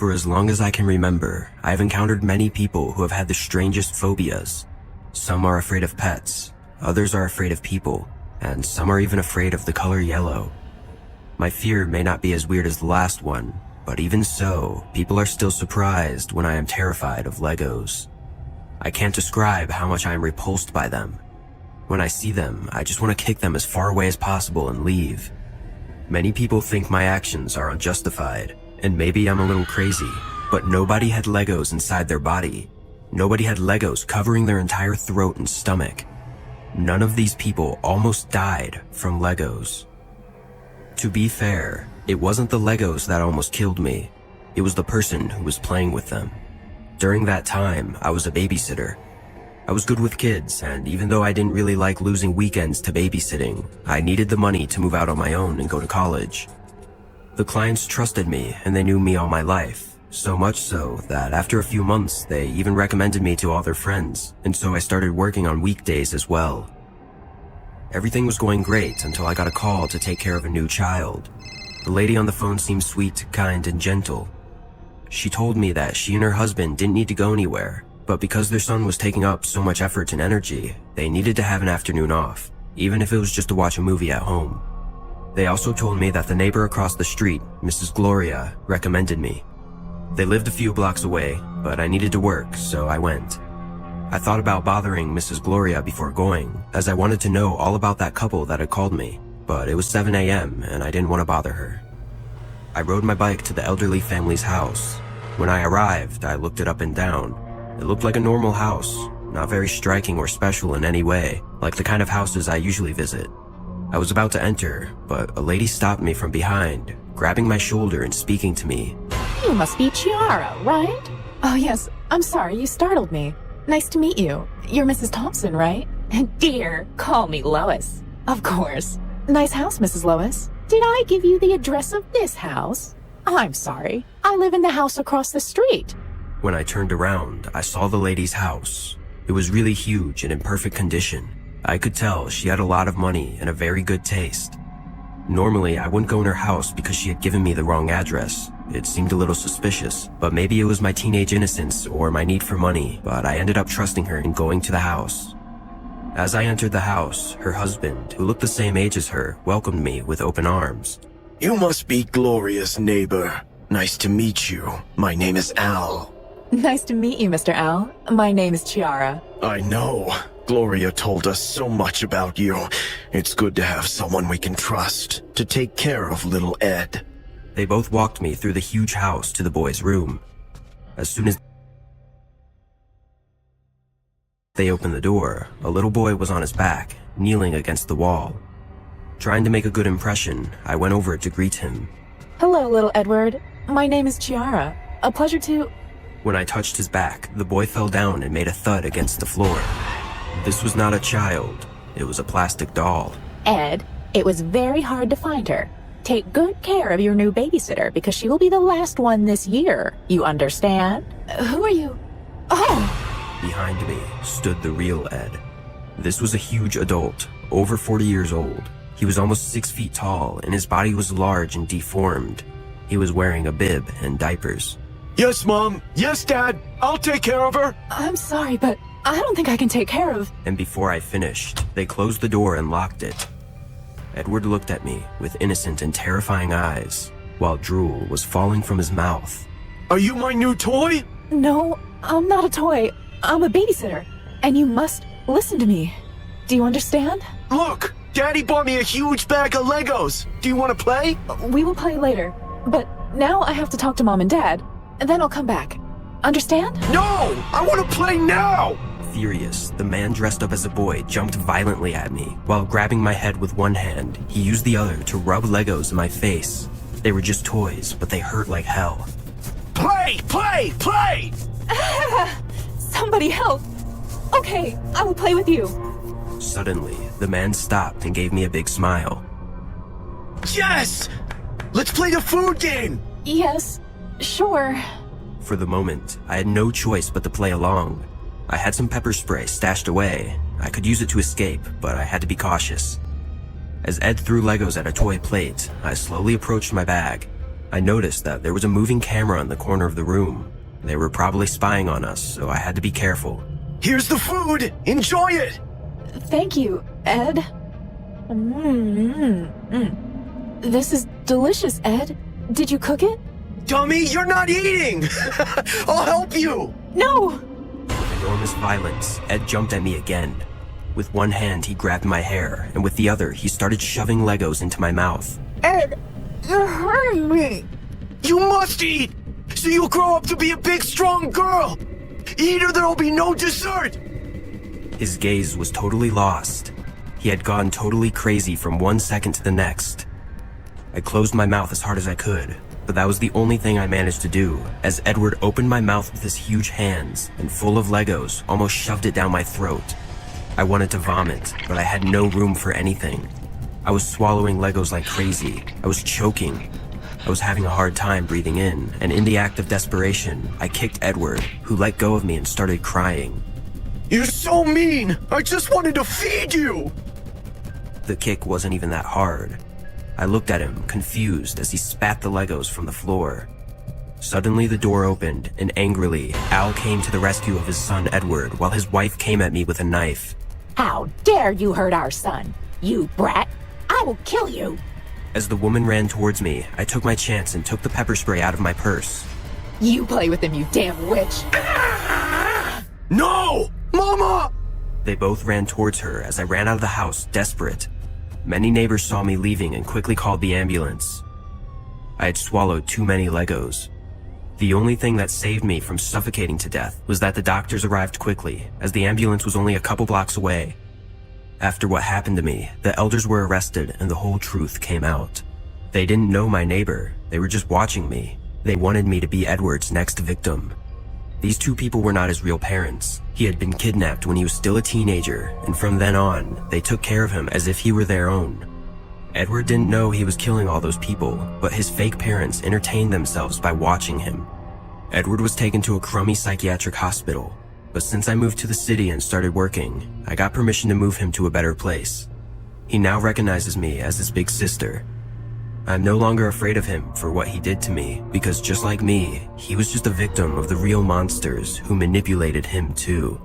For as long as I can remember, I have encountered many people who have had the strangest phobias. Some are afraid of pets, others are afraid of people, and some are even afraid of the color yellow. My fear may not be as weird as the last one, but even so, people are still surprised when I am terrified of Legos. I can't describe how much I am repulsed by them. When I see them, I just want to kick them as far away as possible and leave. Many people think my actions are unjustified, and maybe I'm a little crazy, but nobody had Legos inside their body. Nobody had Legos covering their entire throat and stomach. None of these people almost died from Legos. To be fair, it wasn't the Legos that almost killed me. It was the person who was playing with them. During that time, I was a babysitter. I was good with kids, and even though I didn't really like losing weekends to babysitting, I needed the money to move out on my own and go to college. The clients trusted me, and they knew me all my life, so much so that after a few months, they even recommended me to all their friends, and so I started working on weekdays as well. Everything was going great until I got a call to take care of a new child. The lady on the phone seemed sweet, kind, and gentle. She told me that she and her husband didn't need to go anywhere, but because their son was taking up so much effort and energy, they needed to have an afternoon off, even if it was just to watch a movie at home. They also told me that the neighbor across the street, Mrs. Gloria, recommended me. They lived a few blocks away, but I needed to work, so I went. I thought about bothering Mrs. Gloria before going, as I wanted to know all about that couple that had called me, but it was 7 a.m. and I didn't want to bother her. I rode my bike to the elderly family's house. When I arrived, I looked it up and down. It looked like a normal house, not very striking or special in any way, like the kind of houses I usually visit. I was about to enter, but a lady stopped me from behind, grabbing my shoulder and speaking to me. You must be Chiara, right? Oh yes, I'm sorry, you startled me. Nice to meet you. You're Mrs. Thompson, right? Dear, call me Lois. Of course. Nice house, Mrs. Lois. Did I give you the address of this house? I'm sorry. I live in the house across the street. When I turned around, I saw the lady's house. It was really huge and in perfect condition. I could tell she had a lot of money and a very good taste. Normally, I wouldn't go in her house because she had given me the wrong address. It seemed a little suspicious, but maybe it was my teenage innocence or my need for money, but I ended up trusting her and going to the house. As I entered the house, her husband, who looked the same age as her, welcomed me with open arms. You must be Gloria's neighbor. Nice to meet you. My name is Al. Nice to meet you, Mr. Al. My name is Chiara. I know. Gloria told us so much about you. It's good to have someone we can trust to take care of little Ed. They both walked me through the huge house to the boy's room. As soon as they opened the door, a little boy was on his back, kneeling against the wall. Trying to make a good impression, I went over to greet him. Hello, little Edward. My name is Chiara. A pleasure to... When I touched his back, the boy fell down and made a thud against the floor. This was not a child. It was a plastic doll. Ed, it was very hard to find her. Take good care of your new babysitter because she will be the last one this year. You understand? Who are you? Oh! Behind me stood the real Ed. This was a huge adult, over 40 years old. He was almost 6 feet tall, and his body was large and deformed. He was wearing a bib and diapers. Yes, Mom. Yes, Dad. I'll take care of her. I'm sorry, but I don't think I can take care of... And before I finished, they closed the door and locked it. Edward looked at me with innocent and terrifying eyes, while drool was falling from his mouth. Are you my new toy? No, I'm not a toy. I'm a babysitter, and you must listen to me. Do you understand? Look, Daddy bought me a huge bag of Legos. Do you want to play? We will play later, but now I have to talk to Mom and Dad, and then I'll come back. Understand? No! I want to play now! Furious, the man dressed up as a boy jumped violently at me. While grabbing my head with one hand, he used the other to rub Legos in my face. They were just toys, but they hurt like hell. Play! Play! Play! Somebody help! Okay, I will play with you. Suddenly, the man stopped and gave me a big smile. Yes! Let's play the food game! Yes, sure. For the moment, I had no choice but to play along. I had some pepper spray stashed away. I could use it to escape, but I had to be cautious. As Ed threw Legos at a toy plate, I slowly approached my bag. I noticed that there was a moving camera in the corner of the room. They were probably spying on us, so I had to be careful. Here's the food! Enjoy it! Thank you, Ed. This is delicious, Ed. Did you cook it? Dummy, you're not eating! I'll help you! No! With enormous violence, Ed jumped at me again. With one hand, he grabbed my hair, and with the other, he started shoving Legos into my mouth. Ed, you're hurting me. You must eat! So you'll grow up to be a big, strong girl! Eat or there'll be no dessert! His gaze was totally lost. He had gone totally crazy from 1 second to the next. I closed my mouth as hard as I could, but that was the only thing I managed to do, as Edward opened my mouth with his huge hands and full of Legos almost shoved it down my throat. I wanted to vomit, but I had no room for anything. I was swallowing Legos like crazy. I was choking. I was having a hard time breathing in, and in the act of desperation, I kicked Edward, who let go of me and started crying. You're so mean! I just wanted to feed you! The kick wasn't even that hard. I looked at him, confused, as he spat the Legos from the floor. Suddenly the door opened, and angrily, Al came to the rescue of his son Edward while his wife came at me with a knife. How dare you hurt our son, you brat! I will kill you! As the woman ran towards me, I took my chance and took the pepper spray out of my purse. You play with him, you damn witch. No! Mama! They both ran towards her as I ran out of the house, desperate. Many neighbors saw me leaving and quickly called the ambulance. I had swallowed too many Legos. The only thing that saved me from suffocating to death was that the doctors arrived quickly, as the ambulance was only a couple blocks away. After what happened to me, the elders were arrested and the whole truth came out. They didn't know my neighbor, they were just watching me. They wanted me to be Edward's next victim. These two people were not his real parents. He had been kidnapped when he was still a teenager, and from then on, they took care of him as if he were their own. Edward didn't know he was killing all those people, but his fake parents entertained themselves by watching him. Edward was taken to a crummy psychiatric hospital, but since I moved to the city and started working, I got permission to move him to a better place. He now recognizes me as his big sister. I'm no longer afraid of him for what he did to me, because just like me, he was just a victim of the real monsters who manipulated him too.